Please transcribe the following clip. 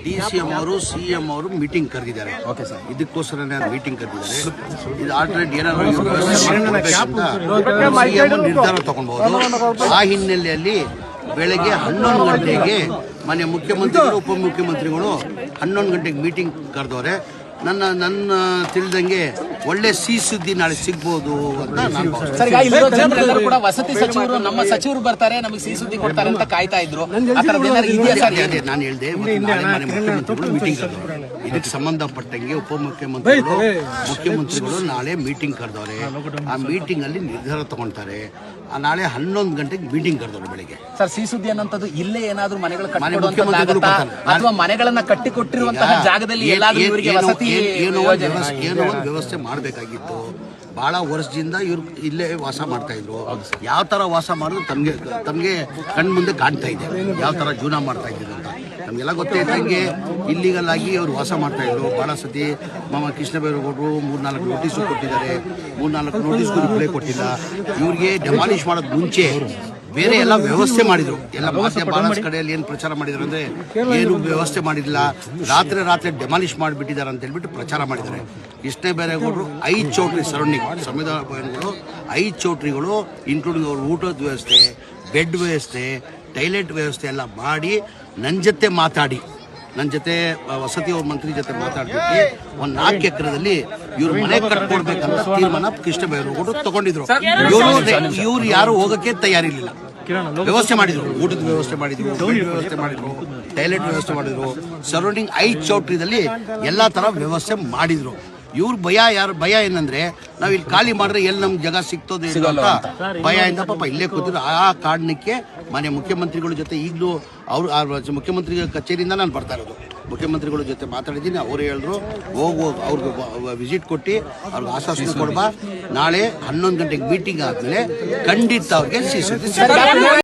DCM ಅವರು CM ಅವರು meeting ಕರೆದಿದ್ದಾರೆ. ಇದಕ್ಕೋಸ್ಕರನೇ ಮೀಟಿಂಗ್ ಕರೆದಿದ್ದಾರೆ. ಇದು ಆಲ್ರೆಡಿ ಏನಾದ್ರು ನಿರ್ಧಾರ ತಗೊಳ್ಬಹುದು. ಆ ಹಿನ್ನೆಲೆಯಲ್ಲಿ ಬೆಳಗ್ಗೆ 11 ಗಂಟೆಗೆ ಮಾನ್ಯ ಮುಖ್ಯಮಂತ್ರಿಗಳು ಉಪಮುಖ್ಯಮಂತ್ರಿಗಳು 11 ಗಂಟೆಗೆ ಮೀಟಿಂಗ್ ಕರೆದವ್ರೆ. ನನ್ನ ತಿಳಿದಂಗೆ ಒಳ್ಳೆ ಸುದ್ದಿ ನಾಳೆ ಸಿಗ್ಬೋದು ಅಂತ ನಾನು ಕೂಡ ವಸತಿ ಸಚಿವರು ನಮ್ಮ ಸಚಿವರು ಬರ್ತಾರೆ ನಮಗೆ ಸಿಹಿ ಸುದ್ದಿ ಕೊಡ್ತಾರೆ ಅಂತ ಕಾಯ್ತಾ ಇದ್ರು. ನಾನು ಹೇಳಿದೆ ನಾಳೆ ಮಾನ್ಯ ಮುಖ್ಯಮಂತ್ರಿಗಳು ಮೀಟಿಂಗ್ ಕರೆದವ್ರೆ. ಇದಕ್ಕೆ ಸಂಬಂಧಪಟ್ಟಂಗೆ ಮುಖ್ಯಮಂತ್ರಿಗಳು ನಾಳೆ ಮೀಟಿಂಗ್ ಕರೆದವ್ರೆ. ಆ ಮೀಟಿಂಗ್ ಅಲ್ಲಿ ನಿರ್ಧಾರ ತಗೊಳ್ತಾರೆ. ನಾಳೆ 11 ಗಂಟೆಗೆ ಮೀಟಿಂಗ್ ಕರೆದವ್ರೆ ಬೆಳಿಗ್ಗೆ. ಸರ್ ಸಿಹಿ ಸುದ್ದಿ ಅನ್ನೋಂಥದ್ದು ಇಲ್ಲೇ ಏನಾದ್ರು ಮನೆಗಳು ಅಥವಾ ಮನೆಗಳನ್ನ ಕಟ್ಟಿಕೊಟ್ಟಿರುವಂತಹ ಜಾಗದಲ್ಲಿ ಏನೋ ಒಂದು ವ್ಯವಸ್ಥೆ ಮಾಡಬೇಕಾಗಿತ್ತು. ಬಹಳ ವರ್ಷದಿಂದ ಇವ್ರು ಇಲ್ಲೇ ವಾಸ ಮಾಡ್ತಾ ಇದ್ರು. ಯಾವ ತರ ವಾಸ ಮಾಡಿದ್ರು ತಮಗೆ ಕಣ್ಮುಂದೆ ಕಾಣ್ತಾ ಇದೆ, ಯಾವ ತರ ಜೀವನ ಮಾಡ್ತಾ ಇದ್ರು ಅಂತ ನಮ್ಗೆಲ್ಲ ಗೊತ್ತೈತಂಗೆ. ಇಲ್ಲಿಗಲ್ ಆಗಿ ಅವ್ರು ವಾಸ ಮಾಡ್ತಾ ಇದ್ರು. ಬಹಳ ಸತಿ ಕೃಷ್ಣ ಬೈರೇಗೌಡರು 3-4 ನೋಟಿಸ್ ಕೊಟ್ಟಿದ್ದಾರೆ. 3-4 ನೋಟಿಸ್ಗೂ ರಿಪ್ಲೈ ಕೊಟ್ಟಿಲ್ಲ. ಇವ್ರಿಗೆ ಡೆಮಾಲಿಷ್ ಮಾಡೋದ್ ಮುಂಚೆ ಬೇರೆ ಎಲ್ಲ ವ್ಯವಸ್ಥೆ ಮಾಡಿದ್ರು. ಎಲ್ಲ ಬಹಳಷ್ಟು ಕಡೆಯಲ್ಲಿ ಏನು ಪ್ರಚಾರ ಮಾಡಿದ್ರು ಅಂದ್ರೆ ಏನು ವ್ಯವಸ್ಥೆ ಮಾಡಿಲ್ಲ, ರಾತ್ರಿ ಡೆಮಾಲಿಷ್ ಮಾಡಿಬಿಟ್ಟಿದ್ದಾರೆ ಅಂತ ಹೇಳ್ಬಿಟ್ಟು ಪ್ರಚಾರ ಮಾಡಿದ್ದಾರೆ. ಕೃಷ್ಣ ಬೈರೇಗೌಡರು 5 ಚೌಟ್ರಿ ಸರೌಂಡಿಂಗ್ ಸಂವಿಧಾನ ಭವನಗಳು 5 ಚೌಟ್ರಿಗಳು ಇನ್ಕ್ಲೂಡಿಂಗ್ ಅವ್ರ ಊಟದ ವ್ಯವಸ್ಥೆ, ಬೆಡ್ ವ್ಯವಸ್ಥೆ, ಟೈಲೆಟ್ ವ್ಯವಸ್ಥೆ ಎಲ್ಲ ಮಾಡಿ ನನ್ನ ಜೊತೆ ವಸತಿ ಮಂತ್ರಿ ಜೊತೆ ಮಾತಾಡ್ಬಿಟ್ಟು ಒಂದು 4 ಎಕರೆದಲ್ಲಿ ಇವ್ರು ಮನೆ ಕಟ್ಕೊಡ್ಬೇಕಂತ ತೀರ್ಮಾನ ಕೃಷ್ಣ ಬೈರೇಗೌಡರು ತಗೊಂಡಿದ್ರು. ಇವ್ರು ಯಾರು ಹೋಗಕ್ಕೆ ತಯಾರಿರ್ಲಿಲ್ಲ. ವ್ಯವಸ್ಥೆ ಮಾಡಿದ್ರು, ಊಟದ ವ್ಯವಸ್ಥೆ ಮಾಡಿದ್ರು, ಬೆಡ್ ವ್ಯವಸ್ಥೆ ಮಾಡಿದ್ರು, ಟೈಲೆಟ್ ವ್ಯವಸ್ಥೆ ಮಾಡಿದ್ರು. ಸರೌಂಡಿಂಗ್ 5 ಚೌಟ್ರಿದಲ್ಲಿ ಎಲ್ಲಾ ತರ ವ್ಯವಸ್ಥೆ ಮಾಡಿದ್ರು. ಇವ್ರ ಭಯ ಏನಂದ್ರೆ ನಾವ್ ಇಲ್ಲಿ ಖಾಲಿ ಮಾಡಿದ್ರೆ ಎಲ್ಲಿ ನಮ್ಗೆ ಜಾಗ ಸಿಗ್ತದೆ ಅಂತ ಭಯದಿಂದ ಪಾಪ ಇಲ್ಲೇ ಕೂತಿದ್ರು. ಆ ಕಾರಣಕ್ಕೆ ಮಾನ್ಯ ಮುಖ್ಯಮಂತ್ರಿಗಳ ಜೊತೆ ಈಗಲೂ ಮುಖ್ಯಮಂತ್ರಿ ಕಚೇರಿಯಿಂದ ನಾನು ಬರ್ತಾ ಇರೋದು. ಮುಖ್ಯಮಂತ್ರಿಗಳ ಜೊತೆ ಮಾತಾಡಿದ್ದೀನಿ. ಅವ್ರು ಹೇಳಿದ್ರು ಅವ್ರಿಗೆ ವಿಸಿಟ್ ಕೊಟ್ಟು ಅವ್ರಿಗೆ ಆಶ್ವಾಸನೆ ಕೊಡ್ಬಾ, ನಾಳೆ 11 ಗಂಟೆಗೆ ಮೀಟಿಂಗ್ ಆದ್ಮೇಲೆ ಖಂಡಿತ ಅವ್ರಿಗೆ